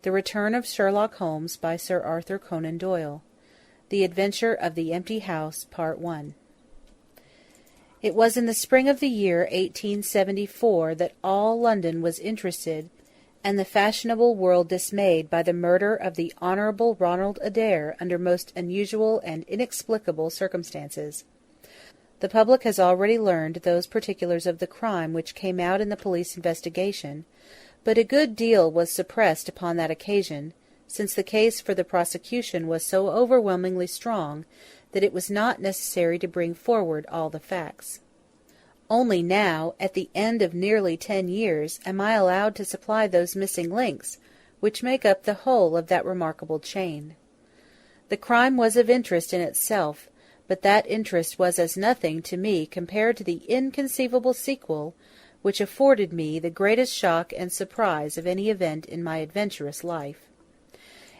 The Return of Sherlock Holmes by Sir Arthur Conan Doyle. The Adventure of the Empty House, Part 1. It was in the spring of the year 1874 that all London was interested, and the fashionable world dismayed by the murder of the Honourable Ronald Adair under most unusual and inexplicable circumstances. The public has already learned those particulars of the crime which came out in the police investigation, but a good deal was suppressed upon that occasion, since the case for the prosecution was so overwhelmingly strong that it was not necessary to bring forward all the facts. Only now, at the end of nearly 10 years, am I allowed to supply those missing links which make up the whole of that remarkable chain. The crime was of interest in itself, but that interest was as nothing to me compared to the inconceivable sequel which afforded me the greatest shock and surprise of any event in my adventurous life.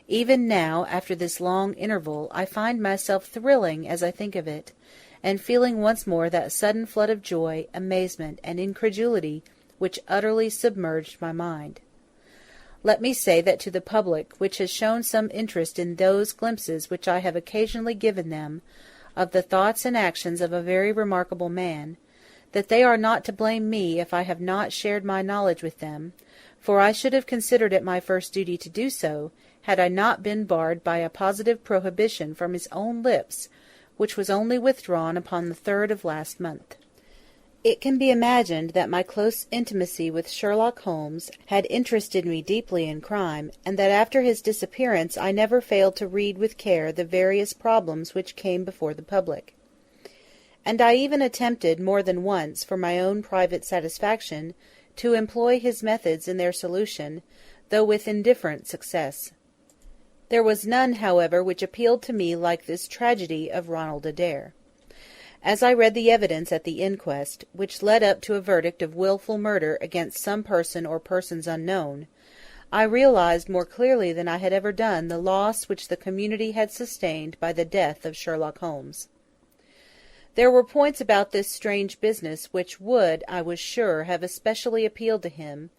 Even now, after this long interval, I find myself thrilling as I think of it, and feeling once more that sudden flood of joy, amazement, and incredulity which utterly submerged my mind. Let me say that to the public, which has shown some interest in those glimpses which I have occasionally given them of the thoughts and actions of a very remarkable man, that they are not to blame me if I have not shared my knowledge with them, for I should have considered it my first duty to do so, had I not been barred by a positive prohibition from his own lips, which was only withdrawn upon the 3rd of last month. It can be imagined that my close intimacy with Sherlock Holmes had interested me deeply in crime, and that after his disappearance I never failed to read with care the various problems which came before the public. And I even attempted more than once, for my own private satisfaction, to employ his methods in their solution, though with indifferent success. There was none, however, which appealed to me like this tragedy of Ronald Adair. As I read the evidence at the inquest, which led up to a verdict of wilful murder against some person or persons unknown, I realized more clearly than I had ever done the loss which the community had sustained by the death of Sherlock Holmes. There were points about this strange business which would, I was sure, have especially appealed to him,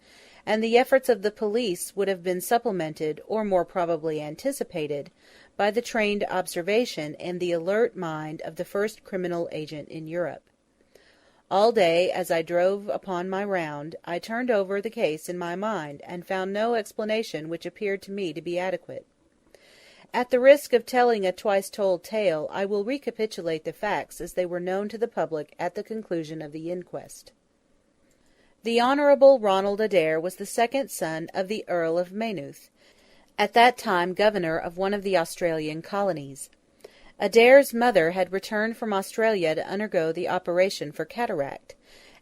and the efforts of the police would have been supplemented, or more probably anticipated, by the trained observation and the alert mind of the first criminal agent in Europe. All day, as I drove upon my round, I turned over the case in my mind, and found no explanation which appeared to me to be adequate. At the risk of telling a twice-told tale, I will recapitulate the facts as they were known to the public at the conclusion of the inquest. The Honourable Ronald Adair was the second son of the Earl of Maynooth, at that time governor of one of the Australian colonies. Adair's mother had returned from Australia to undergo the operation for cataract,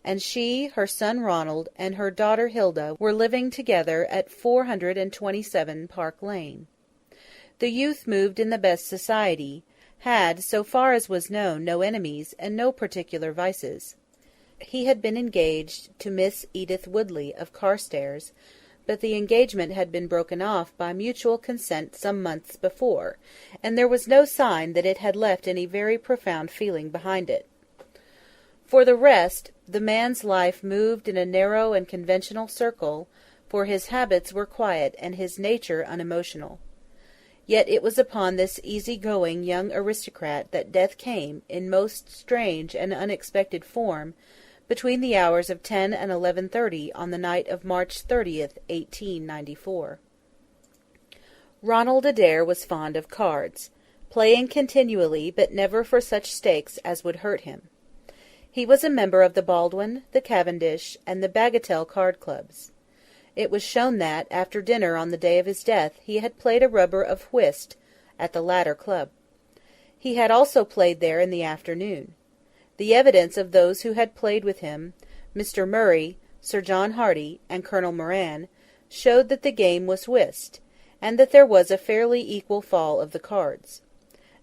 and she, her son Ronald, and her daughter Hilda were living together at 427 Park Lane. The youth moved in the best society, had, so far as was known, no enemies, and no particular vices. He had been engaged to Miss Edith Woodley of Carstairs, but the engagement had been broken off by mutual consent some months before, and there was no sign that it had left any very profound feeling behind it. For the rest, the man's life moved in a narrow and conventional circle, for his habits were quiet and his nature unemotional. Yet it was upon this easy-going young aristocrat that death came, in most strange and unexpected form, between the hours of 10 and 11:30 on the night of March 30th, 1894. Ronald Adair was fond of cards, playing continually, but never for such stakes as would hurt him. He was a member of the Baldwin, the Cavendish, and the Bagatelle card clubs. It was shown that, after dinner on the day of his death, he had played a rubber of whist at the latter club. He had also played there in the afternoon. The evidence of those who had played with him, Mr. Murray, Sir John Hardy, and Colonel Moran, showed that the game was whist, and that there was a fairly equal fall of the cards.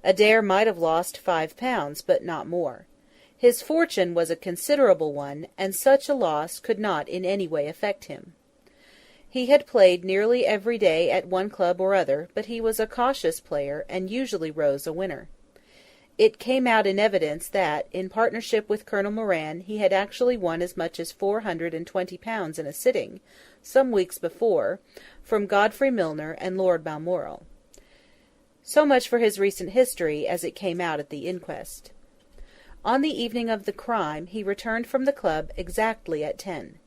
Adair might have lost £5, but not more. His fortune was a considerable one, and such a loss could not in any way affect him. He had played nearly every day at one club or other, but he was a cautious player, and usually rose a winner. It came out in evidence that, in partnership with Colonel Moran, he had actually won as much as £420 in a sitting, some weeks before, from Godfrey Milner and Lord Balmoral. So much for his recent history, as it came out at the inquest. On the evening of the crime he returned from the club exactly at 10.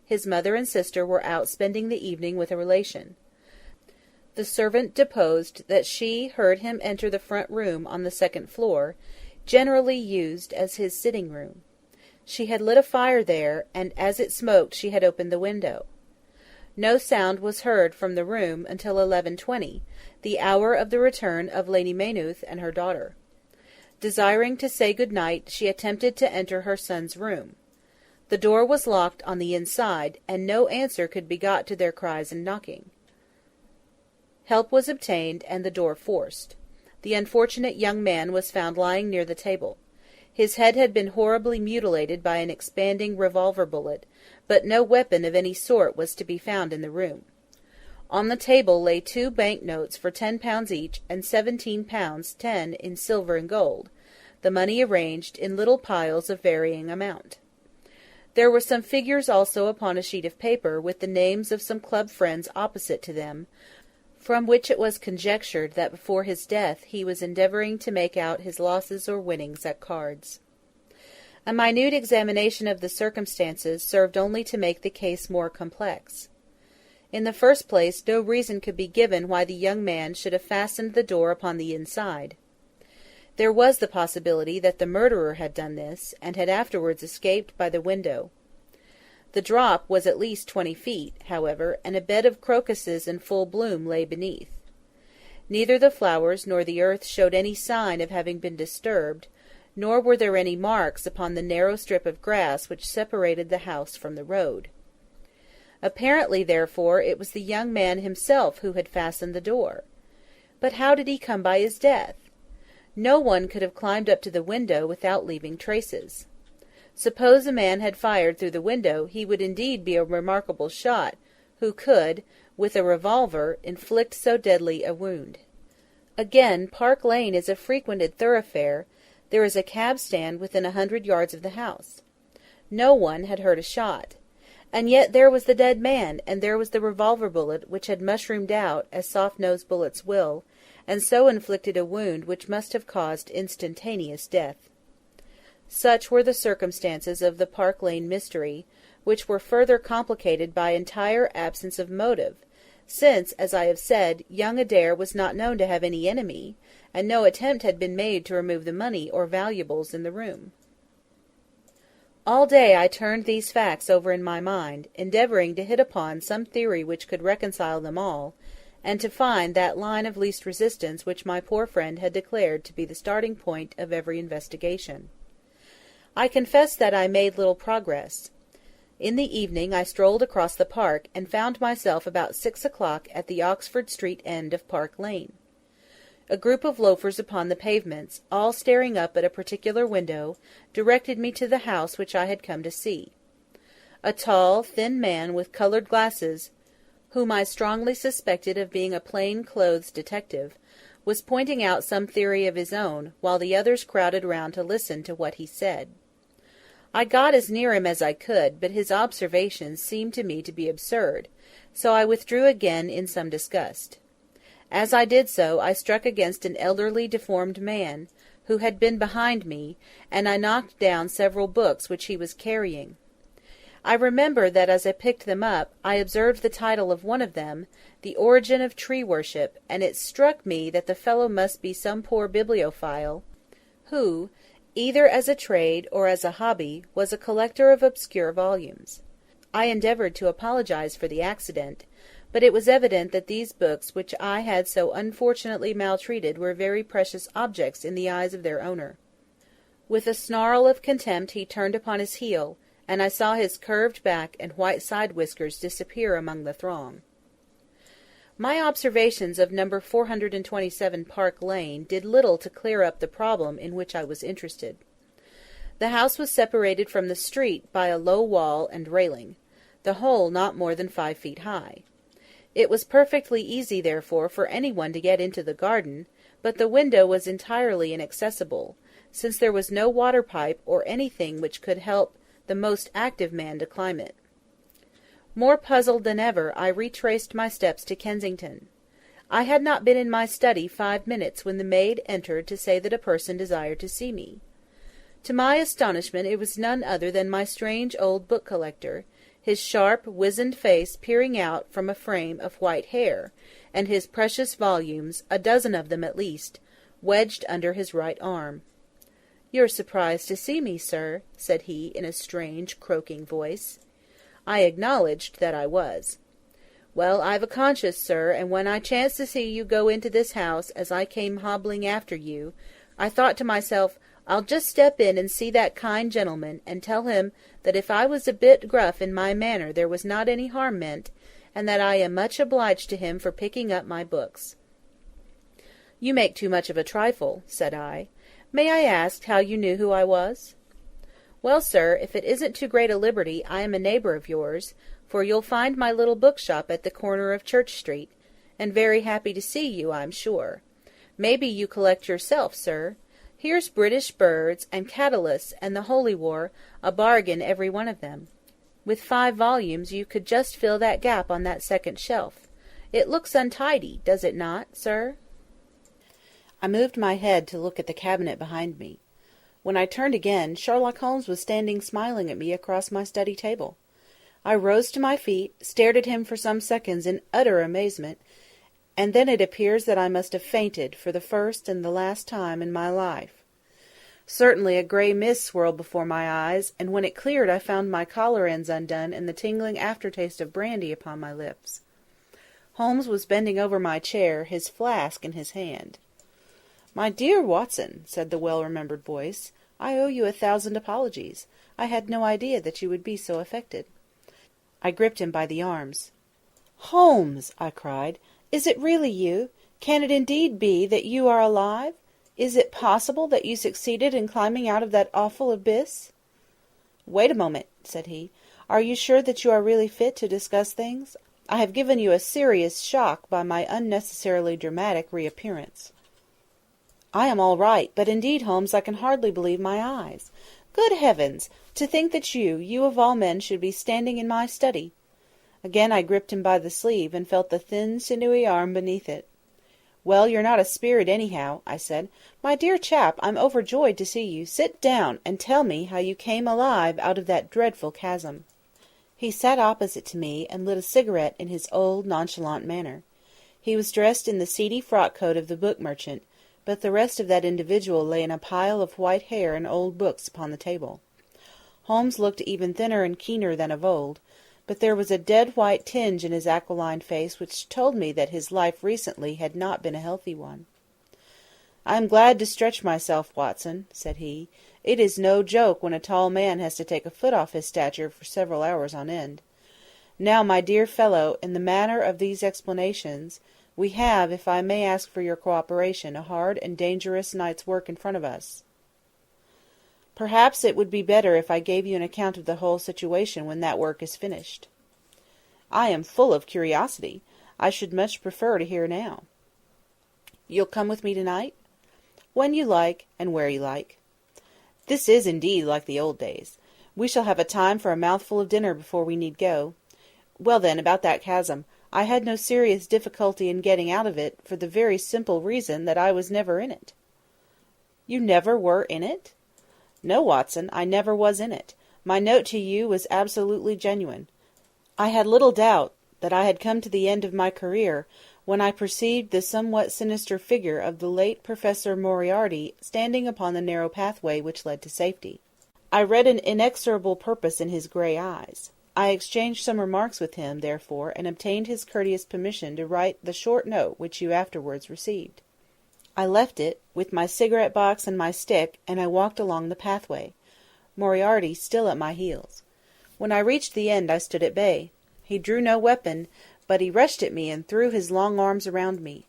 His mother and sister were out spending the evening with a relation. The servant deposed that she heard him enter the front room on the second floor, generally used as his sitting-room. She had lit a fire there, and as it smoked she had opened the window. No sound was heard from the room until 11:20, the hour of the return of Lady Maynooth and her daughter. Desiring to say good night, she attempted to enter her son's room. The door was locked on the inside, and no answer could be got to their cries and knocking. Help was obtained, and the door forced. The unfortunate young man was found lying near the table. His head had been horribly mutilated by an expanding revolver bullet, but no weapon of any sort was to be found in the room. On the table lay 2 bank notes for £10 each, and £17 10 in silver and gold, the money arranged in little piles of varying amount. There were some figures also upon a sheet of paper, with the names of some club friends opposite to them, from which it was conjectured that before his death he was endeavouring to make out his losses or winnings at cards. A minute examination of the circumstances served only to make the case more complex. In the first place, no reason could be given why the young man should have fastened the door upon the inside. There was the possibility that the murderer had done this, and had afterwards escaped by the window. The drop was at least 20 feet, however, and a bed of crocuses in full bloom lay beneath. Neither the flowers nor the earth showed any sign of having been disturbed, nor were there any marks upon the narrow strip of grass which separated the house from the road. Apparently, therefore, it was the young man himself who had fastened the door. But how did he come by his death? No one could have climbed up to the window without leaving traces. Suppose a man had fired through the window, he would indeed be a remarkable shot, who could, with a revolver, inflict so deadly a wound. Again, Park Lane is a frequented thoroughfare. There is a cab-stand within 100 yards of the house. No one had heard a shot. And yet there was the dead man, and there was the revolver bullet, which had mushroomed out, as soft-nosed bullets will, and so inflicted a wound which must have caused instantaneous death. Such were the circumstances of the Park Lane mystery, which were further complicated by entire absence of motive, since, as I have said, young Adair was not known to have any enemy, and no attempt had been made to remove the money or valuables in the room. All day I turned these facts over in my mind, endeavouring to hit upon some theory which could reconcile them all, and to find that line of least resistance which my poor friend had declared to be the starting point of every investigation. I confess that I made little progress. In the evening I strolled across the park, and found myself about 6 o'clock at the Oxford Street end of Park Lane. A group of loafers upon the pavements, all staring up at a particular window, directed me to the house which I had come to see. A tall, thin man with coloured glasses, whom I strongly suspected of being a plain-clothes detective, was pointing out some theory of his own, while the others crowded round to listen to what he said. I got as near him as I could, but his observations seemed to me to be absurd, so I withdrew again in some disgust. As I did so, I struck against an elderly deformed man, who had been behind me, and I knocked down several books which he was carrying. I remember that as I picked them up, I observed the title of one of them, The Origin of Tree Worship, and it struck me that the fellow must be some poor bibliophile, who, either as a trade or as a hobby, was a collector of obscure volumes. I endeavoured to apologize for the accident, but it was evident that these books which I had so unfortunately maltreated were very precious objects in the eyes of their owner. With a snarl of contempt he turned upon his heel, and I saw his curved back and white side-whiskers disappear among the throng. My observations of number 427 Park Lane did little to clear up the problem in which I was interested. The house was separated from the street by a low wall and railing, the whole not more than 5 feet high. It was perfectly easy, therefore, for anyone to get into the garden, but the window was entirely inaccessible, since there was no water-pipe or anything which could help the most active man to climb it. More puzzled than ever, I retraced my steps to Kensington. I had not been in my study 5 minutes when the maid entered to say that a person desired to see me. To my astonishment it was none other than my strange old book-collector, his sharp, wizened face peering out from a frame of white hair, and his precious volumes, a dozen of them at least, wedged under his right arm. "You're surprised to see me, sir," said he, in a strange, croaking voice. I acknowledged that I was. "Well, I've a conscience, sir, and when I chanced to see you go into this house as I came hobbling after you, I thought to myself, I'll just step in and see that kind gentleman, and tell him that if I was a bit gruff in my manner there was not any harm meant, and that I am much obliged to him for picking up my books." "You make too much of a trifle," said I. "May I ask how you knew who I was?" "Well, sir, if it isn't too great a liberty, I am a neighbour of yours, for you'll find my little bookshop at the corner of Church Street, and very happy to see you, I'm sure. Maybe you collect yourself, sir. Here's British Birds, and Catullus, and the Holy War, a bargain every one of them. With 5 volumes you could just fill that gap on that second shelf. It looks untidy, does it not, sir?" I moved my head to look at the cabinet behind me. When I turned again, Sherlock Holmes was standing smiling at me across my study table. I rose to my feet, stared at him for some seconds in utter amazement, and then it appears that I must have fainted for the first and the last time in my life. Certainly a grey mist swirled before my eyes, and when it cleared I found my collar ends undone and the tingling aftertaste of brandy upon my lips. Holmes was bending over my chair, his flask in his hand. "My dear Watson," said the well-remembered voice, "I owe you 1,000 apologies. I had no idea that you would be so affected." I gripped him by the arms. "Holmes!" I cried. "Is it really you? Can it indeed be that you are alive? Is it possible that you succeeded in climbing out of that awful abyss?" "Wait a moment," said he. "Are you sure that you are really fit to discuss things? I have given you a serious shock by my unnecessarily dramatic reappearance." "I am all right, but indeed, Holmes, I can hardly believe my eyes. Good heavens! To think that you of all men, should be standing in my study!" Again I gripped him by the sleeve, and felt the thin, sinewy arm beneath it. "Well, you're not a spirit, anyhow," I said. "My dear chap, I'm overjoyed to see you. Sit down, and tell me how you came alive out of that dreadful chasm." He sat opposite to me, and lit a cigarette in his old, nonchalant manner. He was dressed in the seedy frock-coat of the book-merchant, but the rest of that individual lay in a pile of white hair and old books upon the table. Holmes looked even thinner and keener than of old, but there was a dead-white tinge in his aquiline face which told me that his life recently had not been a healthy one. "I am glad to stretch myself, Watson," said he. "It is no joke when a tall man has to take a foot off his stature for several hours on end. Now, my dear fellow, in the matter of these explanations, we have, if I may ask for your cooperation, a hard and dangerous night's work in front of us. Perhaps it would be better if I gave you an account of the whole situation when that work is finished." "I am full of curiosity. I should much prefer to hear now." "You'll come with me tonight?" "When you like, and where you like." "This is indeed like the old days. We shall have a time for a mouthful of dinner before we need go. Well then, about that chasm. I had no serious difficulty in getting out of it, for the very simple reason that I was never in it." "You never were in it?" "No, Watson, I never was in it. My note to you was absolutely genuine. I had little doubt that I had come to the end of my career when I perceived the somewhat sinister figure of the late Professor Moriarty standing upon the narrow pathway which led to safety. I read an inexorable purpose in his grey eyes. I exchanged some remarks with him, therefore, and obtained his courteous permission to write the short note which you afterwards received. I left it, with my cigarette-box and my stick, and I walked along the pathway, Moriarty still at my heels. When I reached the end I stood at bay. He drew no weapon, but he rushed at me and threw his long arms around me.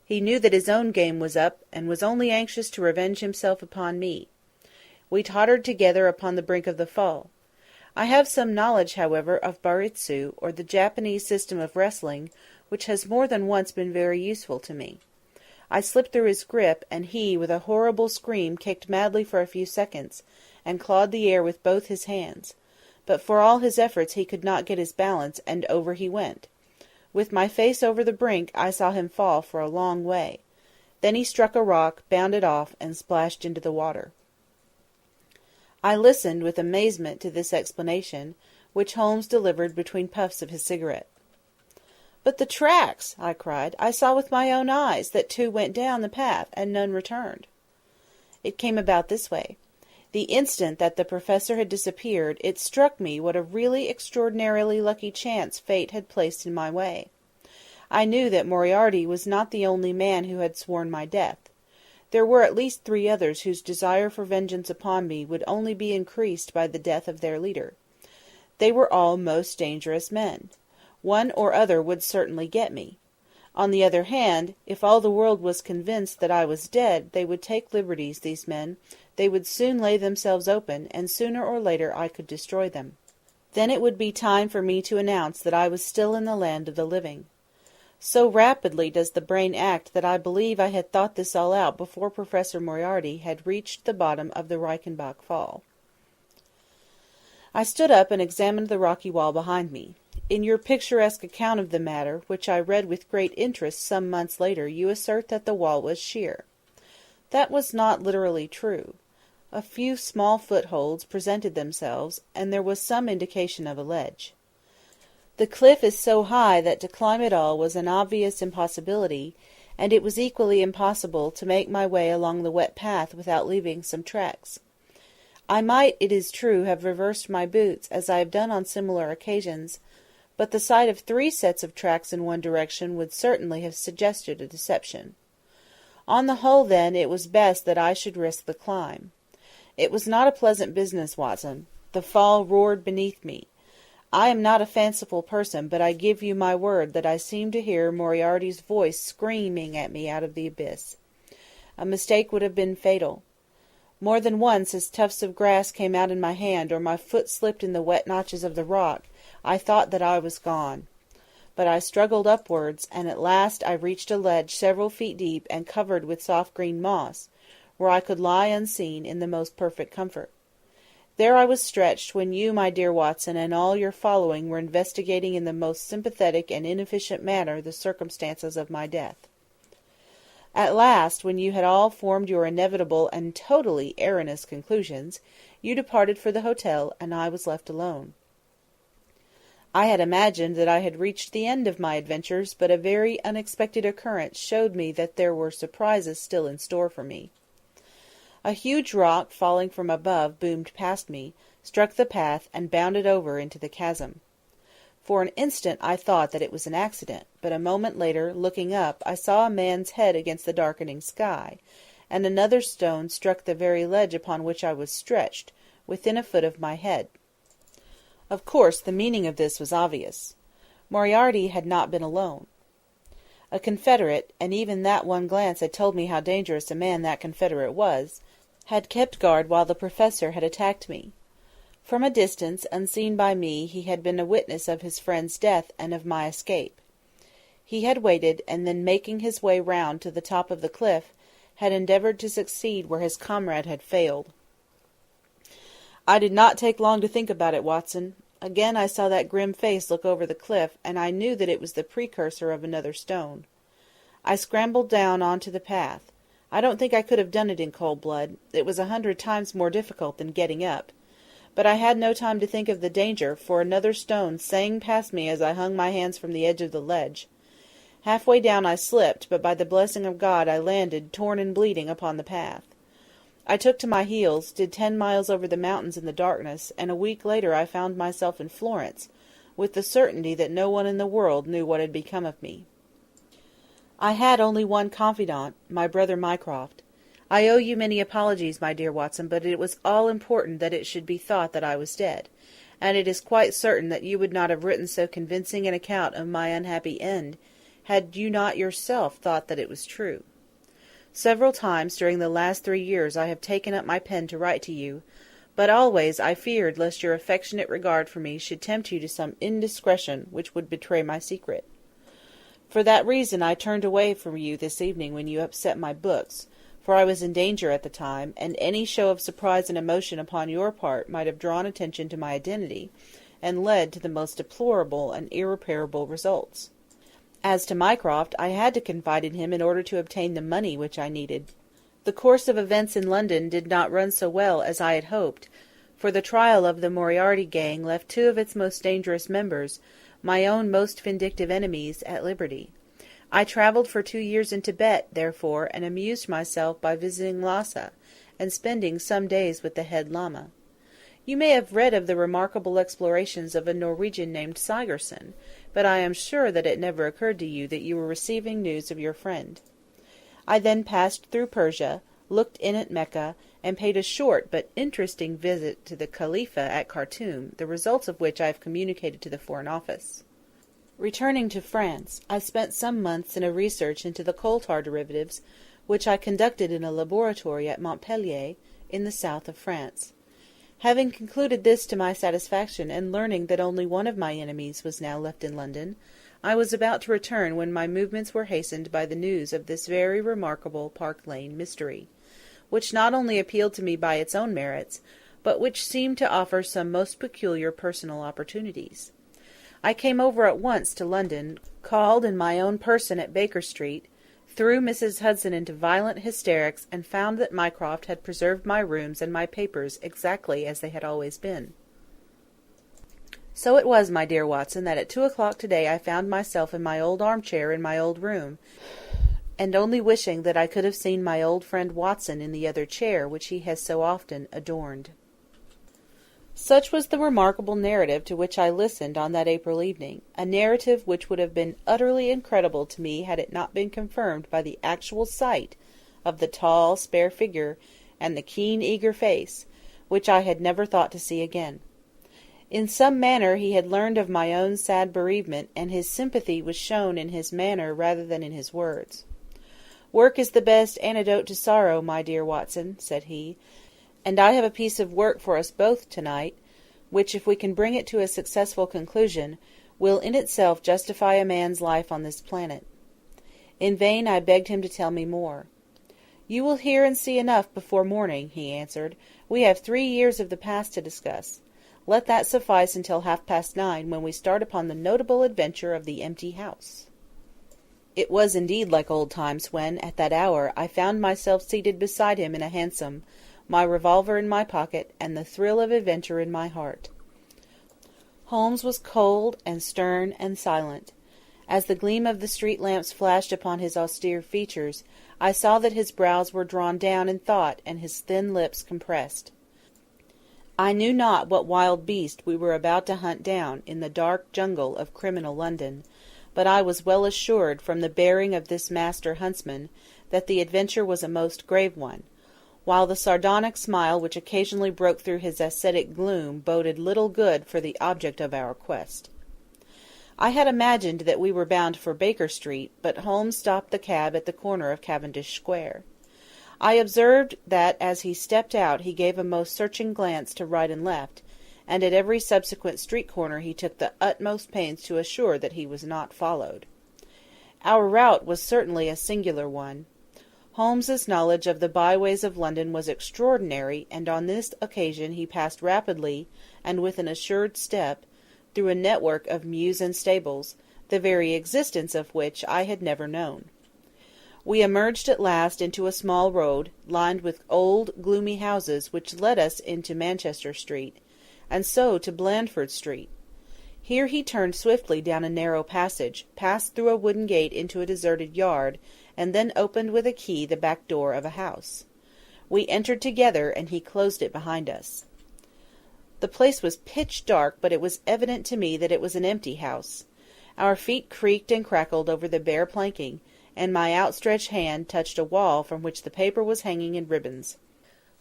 He knew that his own game was up, and was only anxious to revenge himself upon me. We tottered together upon the brink of the fall. I have some knowledge, however, of baritsu, or the Japanese system of wrestling, which has more than once been very useful to me. I slipped through his grip, and he, with a horrible scream, kicked madly for a few seconds, and clawed the air with both his hands. But for all his efforts he could not get his balance, and over he went. With my face over the brink, I saw him fall for a long way. Then he struck a rock, bounded off, and splashed into the water. I listened with amazement to this explanation, which Holmes delivered between puffs of his cigarette. "But the tracks!" I cried. "I saw with my own eyes that 2 went down the path, and none returned." It came about this way. The instant that the Professor had disappeared, it struck me what a really extraordinarily lucky chance fate had placed in my way. I knew that Moriarty was not the only man who had sworn my death. There were at least 3 others whose desire for vengeance upon me would only be increased by the death of their leader. They were all most dangerous men. One or other would certainly get me. On the other hand, if all the world was convinced that I was dead, they would take liberties, these men. They would soon lay themselves open, and sooner or later I could destroy them. Then it would be time for me to announce that I was still in the land of the living. So rapidly does the brain act that I believe I had thought this all out before Professor Moriarty had reached the bottom of the Reichenbach Fall. I stood up and examined the rocky wall behind me. In your picturesque account of the matter, which I read with great interest some months later, you assert that the wall was sheer. That was not literally true. A few small footholds presented themselves, and there was some indication of a ledge. The cliff is so high that to climb it all was an obvious impossibility, and it was equally impossible to make my way along the wet path without leaving some tracks. I might, it is true, have reversed my boots, as I have done on similar occasions, but the sight of 3 sets of tracks in one direction would certainly have suggested a deception. On the whole, then, it was best that I should risk the climb. It was not a pleasant business, Watson. The fall roared beneath me. I am not a fanciful person, but I give you my word that I seemed to hear Moriarty's voice screaming at me out of the abyss. A mistake would have been fatal. More than once, as tufts of grass came out in my hand, or my foot slipped in the wet notches of the rock, I thought that I was gone. But I struggled upwards, and at last I reached a ledge several feet deep and covered with soft green moss, where I could lie unseen in the most perfect comfort. There I was stretched when you, my dear Watson, and all your following were investigating in the most sympathetic and inefficient manner the circumstances of my death. At last, when you had all formed your inevitable and totally erroneous conclusions, you departed for the hotel, and I was left alone. I had imagined that I had reached the end of my adventures, but a very unexpected occurrence showed me that there were surprises still in store for me. A huge rock, falling from above, boomed past me, struck the path, and bounded over into the chasm. For an instant I thought that it was an accident, but a moment later, looking up, I saw a man's head against the darkening sky, and another stone struck the very ledge upon which I was stretched, within a foot of my head. Of course, the meaning of this was obvious. Moriarty had not been alone. A confederate, and even that one glance had told me how dangerous a man that confederate was, had kept guard while the Professor had attacked me. From a distance, unseen by me, he had been a witness of his friend's death and of my escape. He had waited, and then making his way round to the top of the cliff, had endeavoured to succeed where his comrade had failed. I did not take long to think about it, Watson. Again I saw that grim face look over the cliff, and I knew that it was the precursor of another stone. I scrambled down on to the path. I don't think I could have done it in cold blood. It was 100 times more difficult than getting up. But I had no time to think of the danger, for another stone sang past me as I hung my hands from the edge of the ledge. Halfway down I slipped, but by the blessing of God I landed, torn and bleeding, upon the path. I took to my heels, did 10 miles over the mountains in the darkness, and a week later I found myself in Florence, with the certainty that no one in the world knew what had become of me. I had only one confidant, my brother Mycroft. I owe you many apologies, my dear Watson, but it was all important that it should be thought that I was dead, and it is quite certain that you would not have written so convincing an account of my unhappy end, had you not yourself thought that it was true. Several times during the last 3 years I have taken up my pen to write to you, but always I feared lest your affectionate regard for me should tempt you to some indiscretion which would betray my secret. For that reason I turned away from you this evening when you upset my books, for I was in danger at the time, and any show of surprise and emotion upon your part might have drawn attention to my identity, and led to the most deplorable and irreparable results. As to Mycroft, I had to confide in him in order to obtain the money which I needed. The course of events in London did not run so well as I had hoped, for the trial of the Moriarty gang left two of its most dangerous members, my own most vindictive enemies, at liberty. I travelled for 2 years in Tibet, therefore, and amused myself by visiting Lhasa, and spending some days with the head Lama. You may have read of the remarkable explorations of a Norwegian named Sigerson, but I am sure that it never occurred to you that you were receiving news of your friend. I then passed through Persia, looked in at Mecca, and paid a short but interesting visit to the Khalifa at Khartoum, the results of which I have communicated to the Foreign Office. Returning to France, I spent some months in a research into the coal tar derivatives, which I conducted in a laboratory at Montpellier, in the south of France. Having concluded this to my satisfaction, and learning that only one of my enemies was now left in London, I was about to return when my movements were hastened by the news of this very remarkable Park Lane mystery, which not only appealed to me by its own merits, but which seemed to offer some most peculiar personal opportunities. I came over at once to London, called in my own person at Baker Street, threw Mrs. Hudson into violent hysterics, and found that Mycroft had preserved my rooms and my papers exactly as they had always been. So it was, my dear Watson, that at 2 o'clock today I found myself in my old armchair in my old room, and only wishing that I could have seen my old friend Watson in the other chair which he has so often adorned. Such was the remarkable narrative to which I listened on that April evening, a narrative which would have been utterly incredible to me had it not been confirmed by the actual sight of the tall, spare figure and the keen, eager face, which I had never thought to see again. In some manner he had learned of my own sad bereavement, and his sympathy was shown in his manner rather than in his words. "Work is the best antidote to sorrow, my dear Watson," said he, "and I have a piece of work for us both to-night, which, if we can bring it to a successful conclusion, will in itself justify a man's life on this planet." In vain I begged him to tell me more. "You will hear and see enough before morning," he answered. "We have 3 years of the past to discuss. Let that suffice until 9:30, when we start upon the notable adventure of the empty house." It was indeed like old times when, at that hour, I found myself seated beside him in a hansom, my revolver in my pocket, and the thrill of adventure in my heart. Holmes was cold and stern and silent. As the gleam of the street lamps flashed upon his austere features, I saw that his brows were drawn down in thought and his thin lips compressed. I knew not what wild beast we were about to hunt down in the dark jungle of criminal London, but I was well assured, from the bearing of this master huntsman, that the adventure was a most grave one, while the sardonic smile which occasionally broke through his ascetic gloom boded little good for the object of our quest. I had imagined that we were bound for Baker Street, but Holmes stopped the cab at the corner of Cavendish Square. I observed that as he stepped out he gave a most searching glance to right and left, and at every subsequent street corner he took the utmost pains to assure that he was not followed. Our route was certainly a singular one. Holmes's knowledge of the byways of London was extraordinary, and on this occasion he passed rapidly, and with an assured step, through a network of mews and stables, the very existence of which I had never known. We emerged at last into a small road, lined with old, gloomy houses, which led us into Manchester Street, and so to Blandford Street. Here he turned swiftly down a narrow passage, passed through a wooden gate into a deserted yard, and then opened with a key the back door of a house. We entered together, and he closed it behind us. The place was pitch dark, but it was evident to me that it was an empty house. Our feet creaked and crackled over the bare planking, and my outstretched hand touched a wall from which the paper was hanging in ribbons.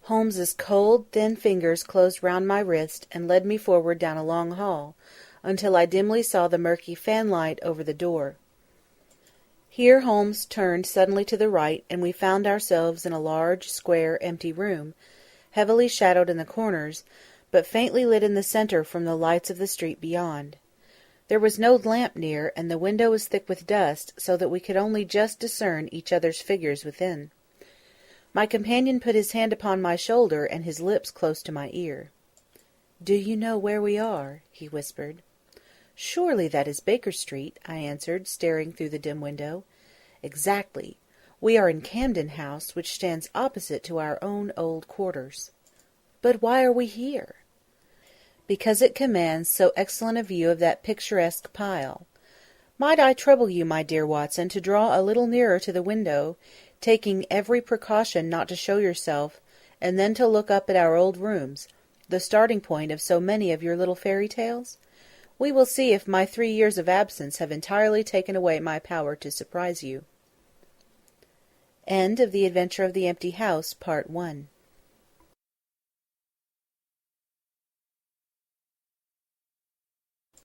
Holmes's cold, thin fingers closed round my wrist, and led me forward down a long hall, until I dimly saw the murky fanlight over the door. Here Holmes turned suddenly to the right, and we found ourselves in a large, square, empty room, heavily shadowed in the corners, but faintly lit in the centre from the lights of the street beyond. There was no lamp near, and the window was thick with dust, so that we could only just discern each other's figures within. My companion put his hand upon my shoulder and his lips close to my ear. "Do you know where we are?" he whispered. "Surely that is Baker Street," I answered, staring through the dim window. "Exactly. We are in Camden House, which stands opposite to our own old quarters." "But why are we here?" "Because it commands so excellent a view of that picturesque pile. Might I trouble you, my dear Watson, to draw a little nearer to the window, taking every precaution not to show yourself, and then to look up at our old rooms, the starting point of so many of your little fairy tales? We will see if my 3 years of absence have entirely taken away my power to surprise you." End of The Adventure of the Empty House, Part 1.